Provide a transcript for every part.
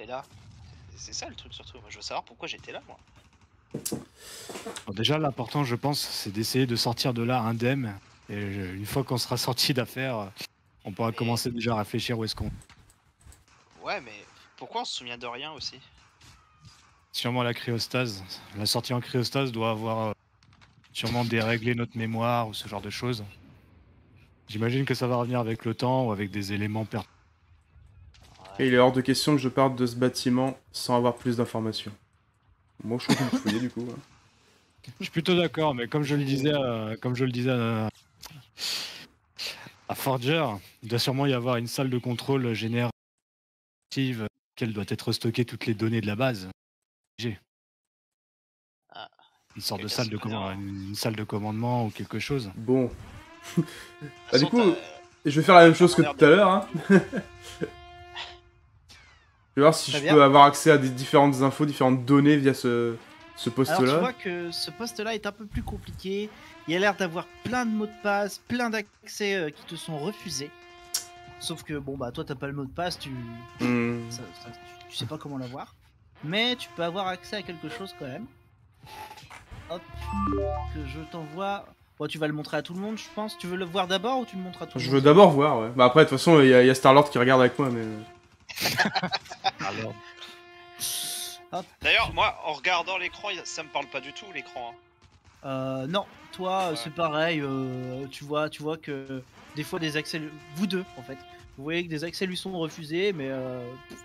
là? C'est ça le truc surtout. Moi, je veux savoir pourquoi j'étais là, moi. Bon, déjà, l'important, je pense, c'est d'essayer de sortir de là indemne. Et une fois qu'on sera sorti d'affaire, on pourra commencer déjà à réfléchir où est-ce qu'on... Ouais, mais pourquoi on se souvient de rien aussi? Sûrement la cryostase. La sortie en cryostase doit avoir sûrement déréglé notre mémoire ou ce genre de choses. J'imagine que ça va revenir avec le temps ou avec des éléments perdus. Ouais. Et il est hors de question que je parte de ce bâtiment sans avoir plus d'informations. Moi, je continue de fouiller du coup. Hein. Je suis plutôt d'accord, mais comme je le disais, à Forger, il doit sûrement y avoir une salle de contrôle générative laquelle doit être stockée toutes les données de la base. Ah. Une sorte de Quelqu'un salle s'y de, connaît, hein. une salle de commandement ou quelque chose. Bon. De Bah, du toute coup, façon, je vais faire la même chose que l'air tout à de- l'heure. Hein. Je vais voir si Très je bien. peux avoir accès à des différentes infos, différentes données via ce Alors tu poste-là. vois que ce poste-là est un peu plus compliqué. Il y a l'air d'avoir plein de mots de passe, plein d'accès qui te sont refusés. Sauf que bon bah toi t'as pas le mot de passe, tu sais pas comment l'avoir. Mais tu peux avoir accès à quelque chose quand même. Hop, que je t'envoie. Bon, tu vas le montrer à tout le monde, je pense. Tu veux le voir d'abord ou tu le montres à tout le Je monde? veux d'abord voir, ouais. Bah après, de toute façon, il y a Star-Lord qui regarde avec moi, mais... Alors, Hop. D'ailleurs, moi, en regardant l'écran, ça me parle pas du tout, l'écran. Non, toi Ouais. c'est pareil. Tu vois que des fois des accès, vous deux en fait, vous voyez que des accès lui sont refusés, mais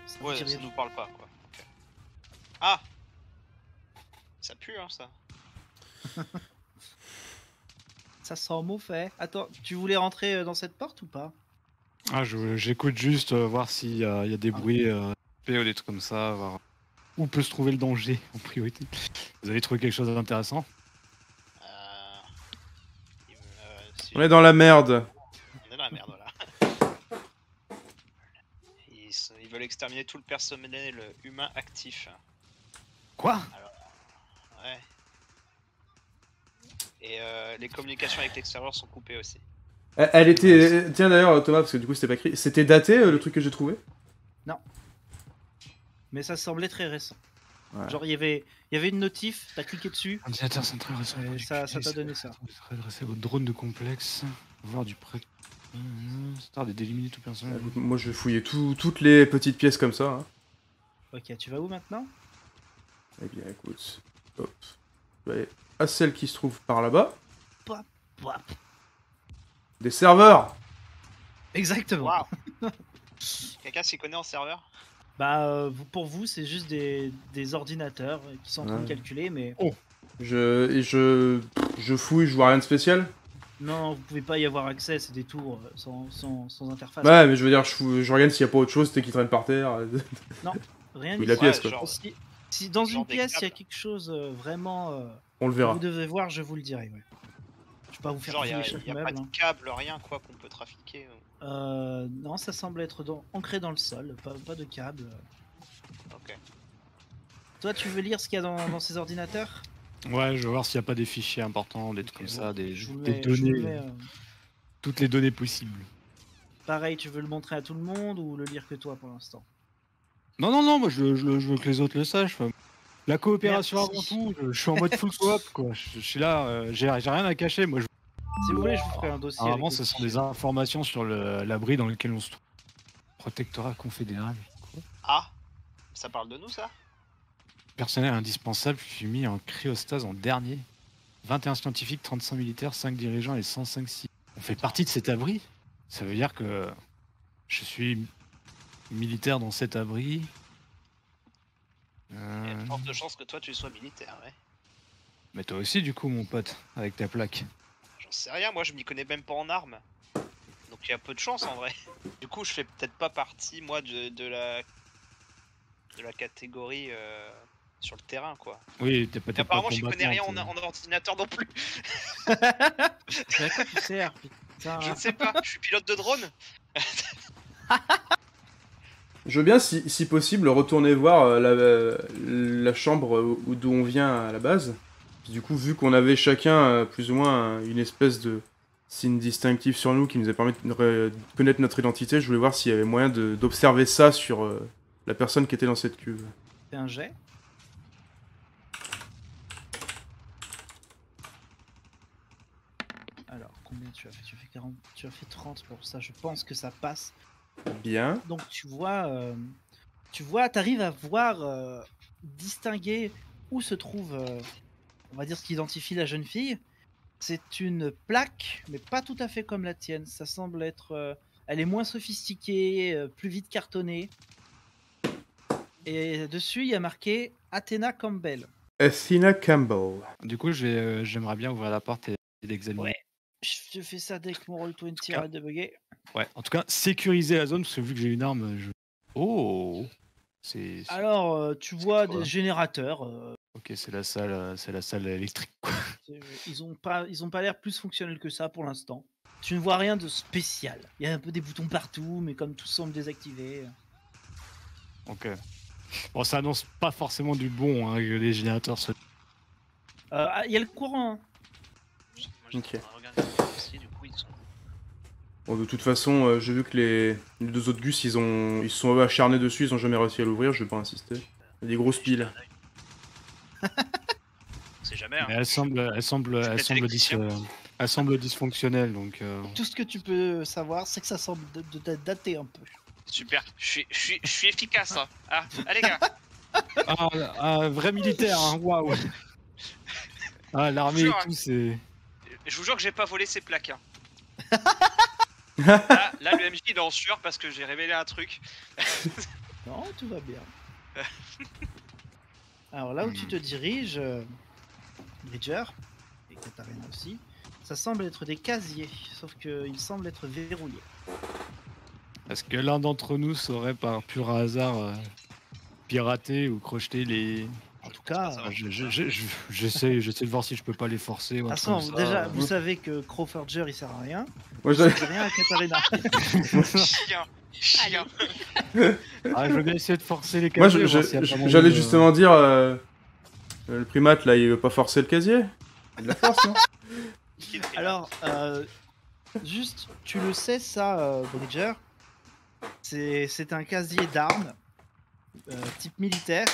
ça vous Ouais, dit ça rien. nous parle pas, quoi. Ok. Ah! Ça pue, hein, ça. Ça sent mauvais. Attends, tu voulais rentrer dans cette porte ou pas? j'écoute juste voir s'il y a des bruits ou des trucs comme ça, voir où peut se trouver le danger en priorité. Vous avez trouvé quelque chose d'intéressant? Si On est dans la merde. On est dans la merde, voilà. Ils veulent exterminer tout le personnel humain actif. Quoi? Ouais. Et les communications avec l'extérieur sont coupées aussi. Elle était... Tiens d'ailleurs, Thomas, parce que du coup, c'était pas écrit. C'était daté, le truc que j'ai trouvé? Non. Mais ça semblait très récent. Ouais. Genre il y avait une notif, t'as cliqué dessus. Ordinateur central Et ça t'a donné ça. Adressé au drone de complexe. Voir du près. Star d'éliminer tout personnel. Moi, je vais fouiller toutes les petites pièces comme ça. Hein. Ok, tu vas où maintenant? Eh bien, écoute. Hop. Je vais aller à celle qui se trouve par là-bas. Pop, pop. Des serveurs. Exactement. Waouh! Quelqu'un s'y connaît en serveur? Bah pour vous c'est juste des ordinateurs qui sont en train de calculer, mais Je fouille, je vois rien de spécial. non, vous pouvez pas y avoir accès, c'est des tours sans interface. Ouais, mais je veux dire, je regarde s'il y a pas autre chose qui traîne par terre. Non, rien Oui, du la tout. pièce, Ouais, quoi. genre, Si dans genre une des pièce il y a câbles. quelque chose vraiment On le que verra. vous devez voir, je vous le dirai. Ouais. Je vais pas vous faire genre, fouiller chaque y a pas meuble. de câble, rien, quoi, qu'on peut trafiquer. Non, ça semble être ancré dans le sol, pas de câble. Ok. Toi, tu veux lire ce qu'il y a dans ces ordinateurs? Ouais, je veux voir s'il n'y a pas des fichiers importants, des trucs comme bon, ça, des je vous le des mets- je vous le données, mets, toutes les données possibles. Pareil, tu veux le montrer à tout le monde ou le lire que toi pour l'instant? Non, moi je veux que les autres le sachent. Enfin, la coopération Merci. avant tout, je suis en mode full coop, quoi. Je suis là, j'ai rien à cacher. Moi, Si vous voulez, je vous ferai un dossier. apparemment, avec ce les sont fichiers. des informations sur l'abri dans lequel on se trouve. Protectorat confédéral. Ah! Ça parle de nous, ça? Personnel indispensable fut mis en cryostase en dernier. 21 scientifiques, 35 militaires, 5 dirigeants et 105 civils. On fait partie de cet abri. Ça veut dire que je suis militaire dans cet abri. Il y a de fortes chances que toi tu sois militaire, ouais. Mais toi aussi, du coup, mon pote, avec ta plaque. J'en sais rien, moi je m'y connais même pas en armes. Donc il y a peu de chance en vrai. Du coup, je fais peut-être pas partie, moi, de la catégorie sur le terrain, quoi. Oui, t'es Et peut-être pas apparemment, j'y connais rien combattante. en ordinateur non plus. Mais à quoi tu sers, putain? Je ne sais pas, je suis pilote de drone. Je veux bien, si possible, retourner voir la chambre d'où on vient à la base. Puis du coup, vu qu'on avait chacun plus ou moins une espèce de signe distinctif sur nous qui nous a permis de connaître notre identité, je voulais voir s'il y avait moyen d'observer ça sur la personne qui était dans cette cuve. Fais un jet. Alors, combien tu as fait? Tu as fait 40, tu as fait 30 pour ça. Je pense que ça passe. Bien. Donc t'arrives à voir, distinguer où se trouve, on va dire ce qui identifie la jeune fille. C'est une plaque, mais pas tout à fait comme la tienne. Ça semble être, elle est moins sophistiquée, plus vite cartonnée. Et dessus, il y a marqué Athena Campbell. Athena Campbell. Du coup, j'aimerais bien ouvrir la porte et l'examiner. Ouais. Je fais ça dès que mon Roll20 arrête de bugger. Ouais, en tout cas, sécuriser la zone, parce que vu que j'ai une arme, Oh c'est... Alors, tu vois quoi des générateurs. Ok, c'est la salle électrique, quoi. Ils ont pas l'air plus fonctionnels que ça pour l'instant. Tu ne vois rien de spécial. Il y a un peu des boutons partout, mais comme tout semble désactivé. Ok. Bon, ça annonce pas forcément du bon, hein, que les générateurs se... Il y a le courant. Hein. Moi, j'étais Ok. en train de regarder aussi, du coup, ils sont... Bon, de toute façon, j'ai vu que les deux autres gus, ils se sont acharnés dessus, ils ont jamais réussi à l'ouvrir, je vais pas insister. Il y a des grosses piles. C'est jamais, hein. Mais elle semble dysfonctionnelle, donc... Tout ce que tu peux savoir, c'est que ça semble dater un peu. Super, je suis efficace, hein. Ah, allez, gars. Ah, vrai militaire, hein, waouh. Ah, l'armée et Jure, tout, c'est... Je vous jure que j'ai pas volé ces plaques, hein. Là, le MJ il est en sueur parce que j'ai révélé un truc. Non, tout va bien. Alors là où tu te diriges, Bridger, et Katharina aussi, ça semble être des casiers, sauf qu'ils semblent être verrouillés. Est-ce que l'un d'entre nous saurait par pur hasard pirater ou crocheter les... En tout cas, J'essaie de voir si je peux pas les forcer. de toute façon, déjà, vous savez que Crawforger il sert à rien. Moi, Ça sert à rien à Katharina. Chien. Ah, je veux bien essayer de forcer les Moi, casiers. voir s'il y a pas moyen j'allais de- justement dire, le primate là, il veut pas forcer le casier. Il a de la force, non? Alors, juste, tu le sais ça, Bridger, c'est un casier d'armes, type militaire.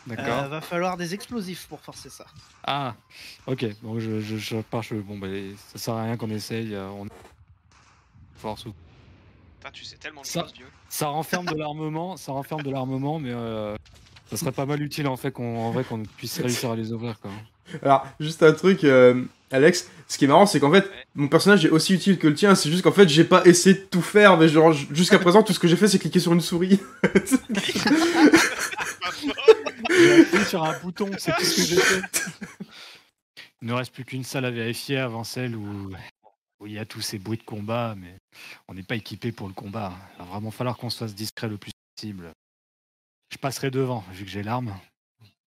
D'accord. Va falloir des explosifs pour forcer ça. Ah, ok. Donc je pars. Bon, bah, ça sert à rien qu'on essaye. On force ou... Putain, tu sais tellement de Ça- choses, vieux. Ça renferme de l'armement, mais ça serait pas mal utile en fait qu'on puisse réussir à les ouvrir, quoi. Alors, juste un truc, Alex, ce qui est marrant, c'est qu'en fait, Ouais. mon personnage est aussi utile que le tien, c'est juste qu'en fait, j'ai pas essayé de tout faire, mais genre, jusqu'à présent, tout ce que j'ai fait, c'est cliquer sur une souris. J'ai appuyé sur un bouton, c'est tout ce que j'ai fait. Il ne reste plus qu'une salle à vérifier avant celle où il y a tous ces bruits de combat, mais on n'est pas équipé pour le combat. Il va vraiment falloir qu'on se fasse discret le plus possible. Je passerai devant, vu que j'ai l'arme.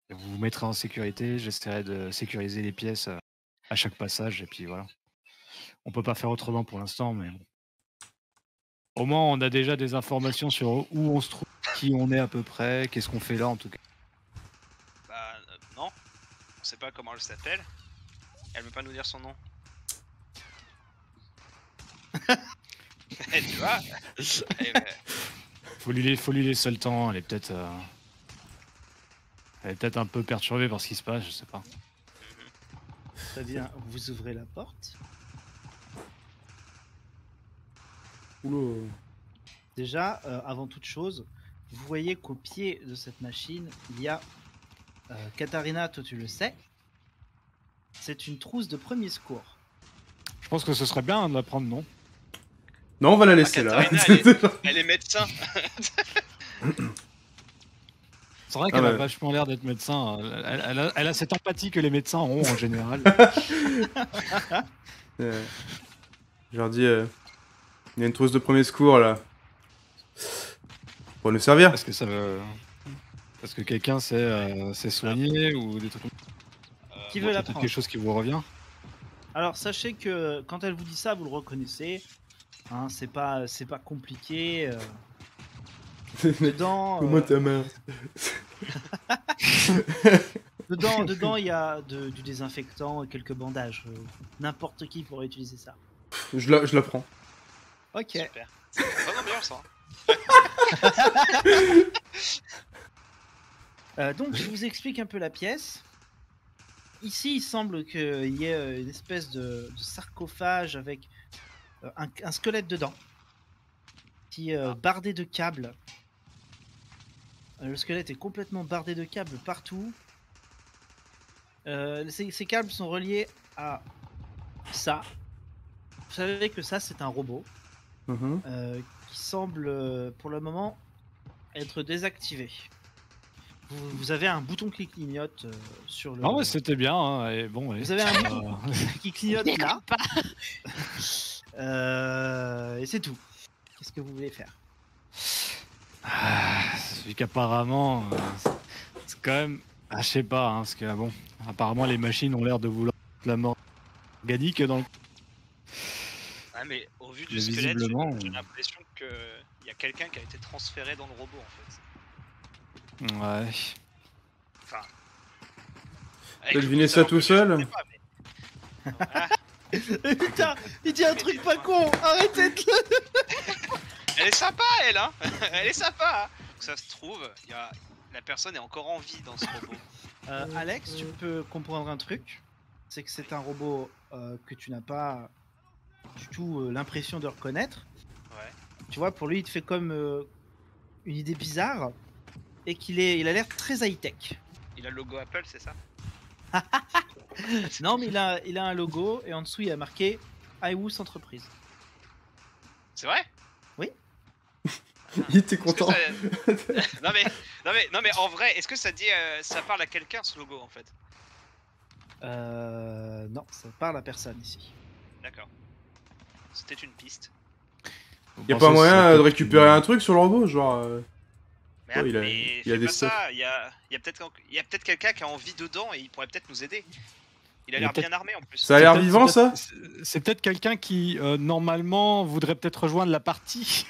Vous vous mettrez en sécurité, j'essaierai de sécuriser les pièces à chaque passage, et puis voilà. On peut pas faire autrement pour l'instant, mais bon. Au moins, on a déjà des informations sur où on se trouve, qui on est à peu près, qu'est-ce qu'on fait là en tout cas. Bah, non. On sait pas comment elle s'appelle. Elle veut pas nous dire son nom. Tu vois. Eh ben, Faut lui laisser le temps, elle est peut-être un peu perturbée par ce qui se passe, je sais pas. Très bien, vous ouvrez la porte. Oula. Déjà, avant toute chose, vous voyez qu'au pied de cette machine, il y a Katharina, toi tu le sais, c'est une trousse de premier secours. Je pense que ce serait bien de la prendre, non? Non, on va la laisser là. Katharina, elle est médecin. C'est vrai qu'elle Ah a ouais. vachement l'air d'être médecin. Elle a cette empathie que les médecins ont en général. Je leur dis, il y a une trousse de premier secours là. Pour nous servir. Parce que ça veut... Parce que quelqu'un s'est soigné ou des trucs comme Qui ça. veut la C'est prendre? quelque chose qui vous revient. Alors sachez que quand elle vous dit ça, vous le reconnaissez. Hein, c'est pas compliqué. Dedans, Comment ta main? dedans, il y a du désinfectant et quelques bandages. N'importe qui pourrait utiliser ça. Je la prends. Ok. Super. Bonne ambiance, hein. Donc je vous explique un peu la pièce. Ici, il semble qu'il y ait une espèce de sarcophage avec un squelette dedans, qui est bardé de câbles. Le squelette est complètement bardé de câbles partout. Ces câbles sont reliés à ça. Vous savez que ça, c'est un robot qui semble, pour le moment, être désactivé. Vous avez un bouton qui clignote sur le... Non, mais c'était bien. Hein, et bon, Vous avez un bouton qui clignote là. Et c'est tout. Qu'est-ce que vous voulez faire? Vu qu'apparemment, c'est quand même... Ah, je sais pas, hein, parce que bon, apparemment les machines ont l'air de vouloir la mort organique dans le... Ouais, mais au vu du Mais squelette, visiblement, j'ai l'impression qu'il y a quelqu'un qui a été transféré dans le robot en fait. Ouais. Enfin. T'as deviné ça tout seul? Voilà. Putain, il dit un truc pas con. Arrêtez de le... Elle est sympa, elle, hein. Elle est sympa. Hein. Ça se trouve, la personne est encore en vie dans ce robot. Alex, tu peux comprendre un truc. C'est que c'est un robot que tu n'as pas du tout l'impression de reconnaître. Ouais. Tu vois, pour lui, il te fait comme une idée bizarre et il a l'air très high-tech. Il a le logo Apple, c'est ça? Non, mais il a un logo et en dessous, il y a marqué iWoos Entreprise. C'est vrai? Oui. Il était content. non mais en vrai, est-ce que ça dit, ça parle à quelqu'un ce logo en fait? Non, ça parle à personne ici. D'accord. C'était une piste. Y'a pas moyen de récupérer un truc sur le robot, genre Mais, oh, il a fais des pas ça. Il y a peut-être quelqu'un qui a envie dedans et il pourrait peut-être nous aider. Il a l'air bien armé en plus. Ça a l'air vivant ça? C'est peut-être quelqu'un qui normalement voudrait peut-être rejoindre la partie.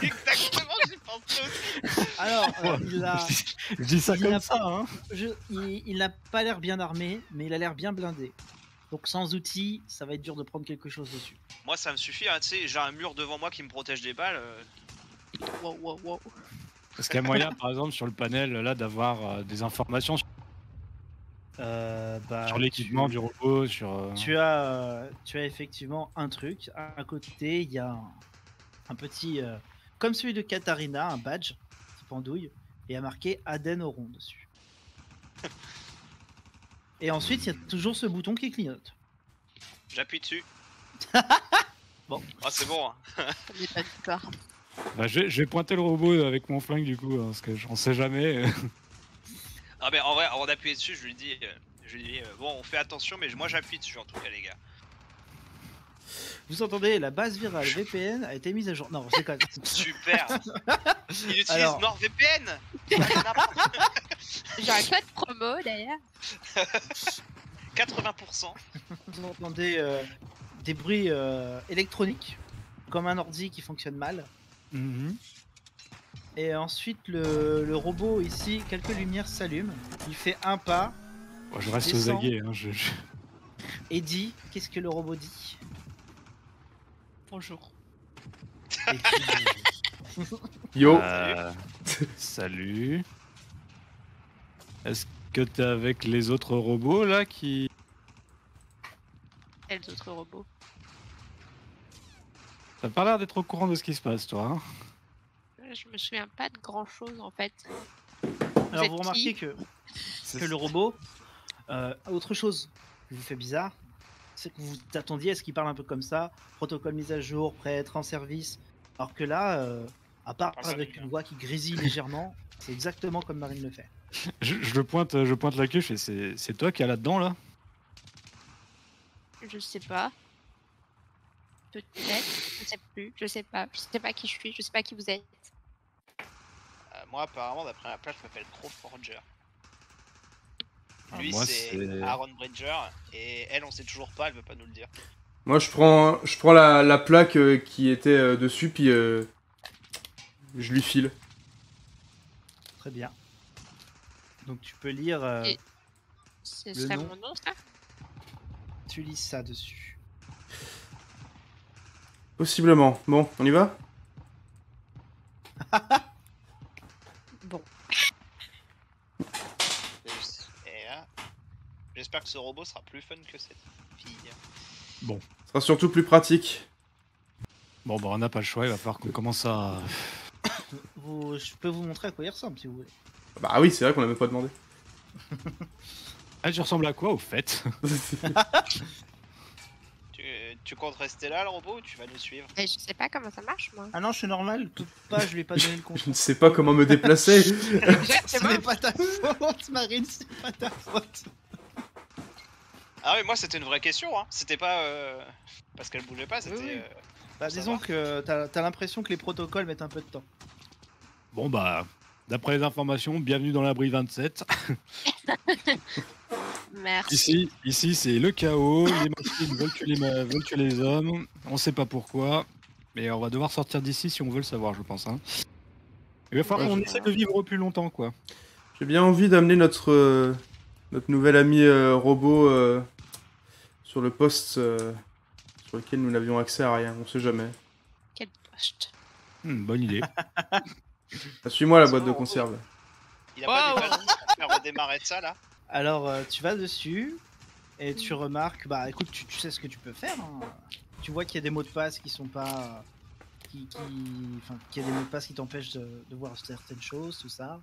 Exactement, j'y pensais aussi. Alors, je dis ça comme ça, hein. Il n'a pas l'air bien armé, mais il a l'air bien blindé. Donc sans outils, ça va être dur de prendre quelque chose dessus. Moi, ça me suffit. Hein, tu sais, j'ai un mur devant moi qui me protège des balles. Wow. Est-ce qu'il y a moyen, par exemple, sur le panel là, d'avoir des informations sur l'équipement du robot, sur. Tu as effectivement un truc. À côté, il y a un petit, comme celui de Katharina, un badge qui pendouille et il y a marqué Aden Oron dessus. Et ensuite, il y a toujours ce bouton qui clignote. J'appuie dessus. Bon. Ah, c'est bon. Hein. On n'est pas d'accord. Bah, je vais pointer le robot avec mon flingue du coup, hein, parce que j'en sais jamais. Ah, mais en vrai, avant d'appuyer dessus, je lui dis, bon, on fait attention, mais moi j'appuie dessus en tout cas, les gars. Vous entendez, la base virale VPN a été mise à jour. Non, c'est quand même. Super. Il utilise Alors... NordVPN. J'ai un code promo d'ailleurs. 80%. Vous entendez des bruits électroniques, comme un ordi qui fonctionne mal. Et ensuite, le robot ici, quelques lumières s'allument. Il fait un pas. Bon, je reste aux aguets. Hein, Et dit, qu'est-ce que le robot dit? Bonjour. Et puis, Yo. Salut. Est-ce que t'es avec les autres robots là qui... Et les autres robots? T'as pas l'air d'être au courant de ce qui se passe, toi. Hein. Je me souviens pas de grand chose en fait. alors vous remarquez que le robot, autre chose qui vous fait bizarre, c'est que vous attendiez à ce qu'il parle un peu comme ça, protocole mise à jour, prêt à être en service, alors que là, à part avec une voix qui grésille légèrement, c'est exactement comme Marine le fait. Je pointe la queue, je fais, c'est toi qui es là-dedans là? Je sais pas. Peut-être, je sais plus, je sais pas qui je suis, je sais pas qui vous êtes. Moi, apparemment, d'après la plage, je m'appelle Crowforger. Lui, moi, c'est Aaron Bridger, et elle, on sait toujours pas, elle veut pas nous le dire. Moi, je prends la plaque qui était dessus, puis je lui file. Très bien. Donc tu peux lire. C'est le ça nom. mon nom, ça? Tu lis ça dessus. Possiblement. Bon, on y va? que ce robot sera plus fun que cette fille. Bon. Ce sera surtout plus pratique. Bon, bah, on n'a pas le choix, il va falloir qu'on commence à. Je peux vous montrer à quoi il ressemble si vous voulez. Bah oui, c'est vrai qu'on l'a même pas demandé. Ah, tu ressembles à quoi au fait? Tu comptes rester là, le robot, ou tu vas nous suivre? Et je sais pas comment ça marche, moi. Ah non, je suis normal, tout pas, je lui ai pas donné le Je compte. ne sais pas comment me déplacer. Ce n'est pas ta faute, Marine, c'est pas ta faute. Ah oui, moi c'était une vraie question, hein. C'était pas parce qu'elle bougeait pas, c'était. Oui. Bah, Pour disons savoir. que t'as l'impression que les protocoles mettent un peu de temps. Bon, bah, d'après les informations, bienvenue dans l'abri 27. Merci. Ici c'est le chaos, les machines veulent tuer les hommes, on sait pas pourquoi, mais on va devoir sortir d'ici si on veut le savoir, je pense. Hein. Il va falloir qu'on essaie de vivre plus longtemps, quoi. J'ai bien envie d'amener notre nouvel ami robot sur le poste sur lequel nous n'avions accès à rien, on sait jamais. Quel poste. Bonne idée. Ah, suis-moi la C'est boîte bon, de robot. conserve. Il a pas des ballons pour faire redémarrer de ça là? Alors, tu vas dessus et tu remarques, bah écoute, tu sais ce que tu peux faire. Hein. Tu vois qu'il y a des mots de passe qui sont pas. Enfin, qu'il y a des mots de passe qui t'empêchent de voir certaines choses, tout ça.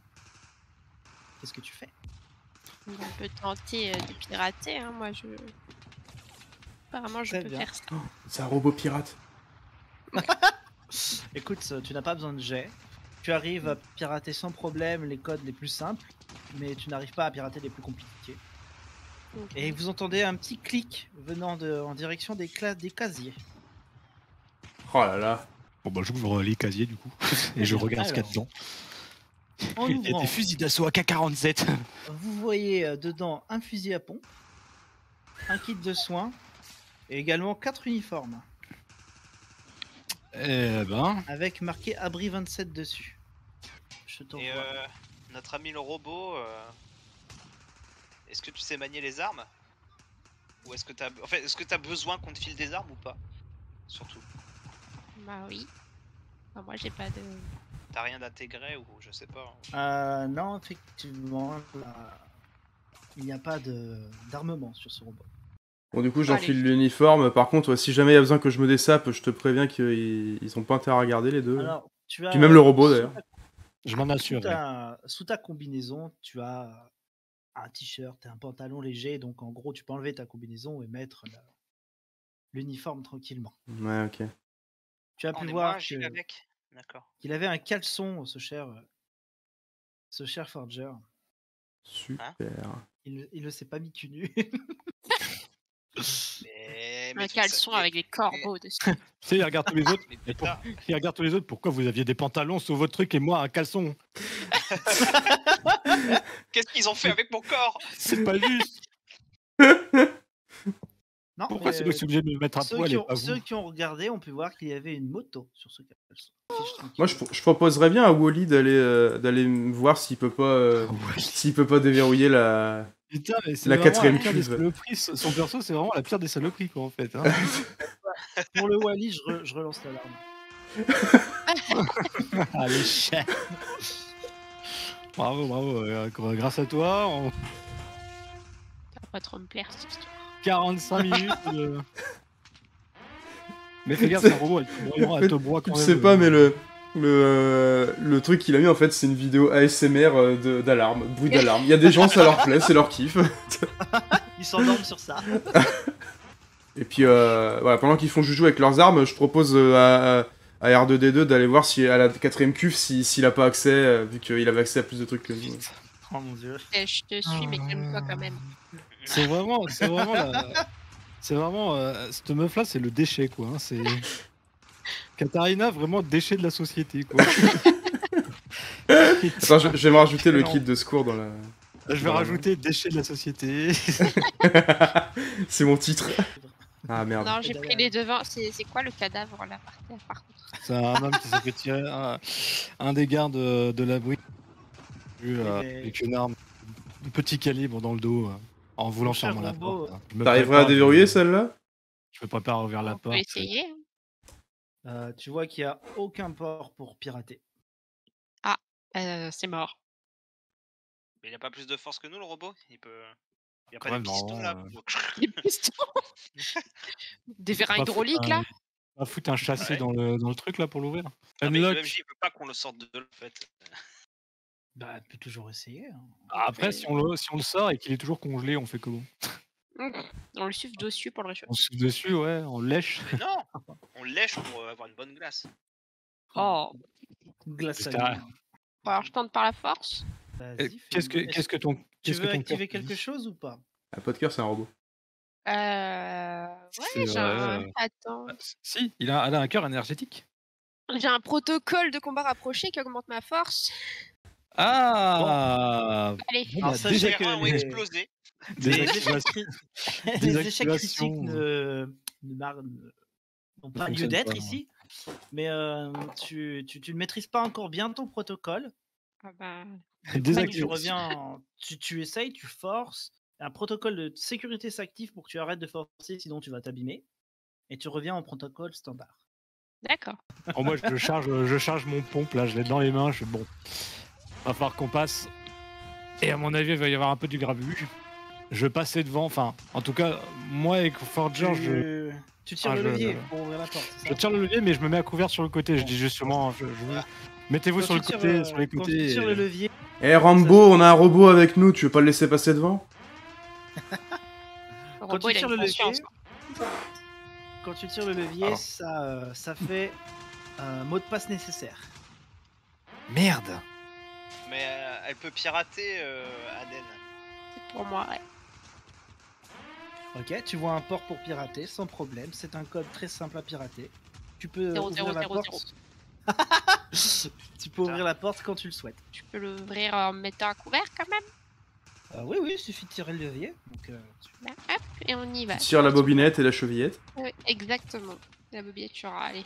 Qu'est-ce que tu fais? On peut tenter de pirater, hein. Moi, je. Apparemment, je Très peux bien. faire ça. C'est un robot pirate. Écoute, tu n'as pas besoin de jet. Tu arrives à pirater sans problème les codes les plus simples, mais tu n'arrives pas à pirater les plus compliqués. Donc, Et vous entendez un petit clic venant en direction des casiers. Oh là là. Bon, bah, j'ouvre les casiers, du coup, et je regarde ce qu'il y a Alors. dedans. En Il y a ouvrant, des fusils d'assaut AK-47. vous voyez dedans un fusil à pompe, un kit de soins et également 4 uniformes Eh ben, avec marqué abri 27 dessus. Je Et t'envoie. notre ami le robot, est-ce que tu sais manier les armes? Ou est-ce que t'as besoin qu'on te file des armes ou pas? Surtout. Bah oui. Bah, moi, j'ai pas de. T'as rien d'intégré ou je sais pas. Non, effectivement, il n'y a pas d'armement sur ce robot. Bon, du coup, Allez. j'enfile l'uniforme. Par contre, si jamais il y a besoin que je me dessape, je te préviens qu'ils ont pas intérêt à regarder les deux. Alors, tu as. Puis même le robot, d'ailleurs. je m'en assure. Sous ta combinaison, tu as un t-shirt et un pantalon léger, donc en gros, tu peux enlever ta combinaison et mettre l'uniforme tranquillement. Ouais, ok. Tu as On pu est voir moins agile avec. D'accord. qu'il avait un caleçon, ce cher Forger. Super. Il ne s'est pas mis cul nu. Un caleçon avec des corbeaux dessus. Tu sais, il regarde tous les autres. Mais Et putain. il regarde tous les autres. Pourquoi vous aviez des pantalons sous votre truc et moi un caleçon? Qu'est-ce qu'ils ont fait avec mon corps? C'est pas juste. Non, Pourquoi c'est moi qui suis obligé de me mettre à poil et pas ceux vous? qui ont regardé ont pu voir qu'il y avait une moto sur ce caleçon. Fiche tranquille. Moi, je proposerais bien à Wally d'aller voir s'il peut pas déverrouiller la. Putain, mais c'est La vraiment quatrième la pire des cuve. saloperies. Son perso, c'est vraiment la pire des saloperies, quoi, en fait. Hein. Pour le Wally, je relance l'alarme. Allez, chien. Bravo. Grâce à toi, en Ça va pas trop me plaire, cette histoire. 45 minutes de... Mais fais gaffe, c'est un robot, elle te broie quand Tu même. sais pas, mais le truc qu'il a mis en fait, c'est une vidéo ASMR d'alarme, bruit d'alarme. Il y a des gens, ça leur plaît, c'est leur kiff. Ils s'endorment sur ça. Et puis voilà, pendant qu'ils font joujou avec leurs armes, je propose à R2D2 d'aller voir si à la quatrième cuve s'il a pas accès, vu qu'il avait accès à plus de trucs que nous. Oh mon dieu. Et je te suis, mais calme-toi quand même. C'est vraiment cette meuf-là, c'est le déchet, quoi. Hein. C'est Katarina, vraiment déchet de la société, quoi. Attends, je vais me rajouter le kit de secours dans la. Je vais rajouter déchet de la société. C'est mon titre. Ah merde. Non, j'ai pris les devants. C'est quoi le cadavre là par terre, par contre? C'est un homme qui s'est fait tirer un des gardes de l'abri avec une arme de petit calibre dans le dos en voulant Cher fermer la robot. porte. Je me T'arriverais à prépare, déverrouiller celle-là? Je me prépare à ouvrir la On peut porte. essayer. Tu vois qu'il n'y a aucun port pour pirater. C'est mort. Mais il a pas plus de force que nous, le robot? Il peut. Y a pas Ouais, de piston là. non, Des pistons. Des vérins Pas foutre hydrauliques là. Pas foutre un châssis Ouais. dans le truc là pour l'ouvrir. Ah, mais Unlock. le MJ veut pas qu'on le sorte de là en fait. Bah, tu peux toujours essayer. Hein. Après, si on le sort et qu'il est toujours congelé, on fait comment? On le suffit dessus pour le réchauffer. On souffle dessus, ouais, on lèche. Mais non, on lèche pour avoir une bonne glace. Oh. Glace Parce à que l'eau. Bon, alors je tente par la force. Vas-y, Qu'est-ce que ton Tu qu'est-ce que veux ton activer cœur te quelque dit? chose ou pas? Un pot de cœur, c'est un robot. Ouais, C'est j'ai vrai, un... Attends. Si, elle a un cœur énergétique. J'ai un protocole de combat rapproché qui augmente ma force. Ah Allez. bon, Alors, bah, sachez Les que reins ont les- explosé. les échecs les échecs Désactivation. critiques n'ont pas lieu fonctionne d'être pas. ici. Mais tu ne maîtrises pas encore bien ton protocole. Ah bah, Après, tu Désactivation. reviens, tu essayes, tu forces. Un protocole de sécurité s'active pour que tu arrêtes de forcer, sinon tu vas t'abîmer. Et tu reviens en protocole standard. d'accord. Oh, moi, je charge mon pompe là, je l'ai dans les mains. Je fais bon. Va falloir qu'on passe. Et à mon avis, il va y avoir un peu du grabuge. Je vais passer devant. Enfin, en tout cas, moi avec Forger, Tu tires Ah, le je- levier pour ouvrir la porte. c'est je ça tire le levier, mais je me mets à couvert sur le côté. Je Bon. dis justement, mettez-vous Quand sur le tu tires, côté, sur les quand côtés. tu tires le levier, Eh Rambo, on a un robot avec nous, tu veux pas le laisser passer devant? Le Quand robot, tu il a tires une le levier, conscience. quand tu tires le levier, ça fait un mot de passe nécessaire. Merde. Mais elle peut pirater Aden. C'est pour moi, ouais. Ok, tu vois un port pour pirater, sans problème. C'est un code très simple à pirater. Tu peux 0, ouvrir 0, la 0, porte. Tu peux ouvrir la porte quand tu le souhaites. Tu peux l'ouvrir en me mettant un couvert quand même. Oui, il suffit de tirer le levier. Donc, Là, hop, et on y va. Tu tires la bobinette et la chevillette. Exactement. La bobillette, tu auras, allez.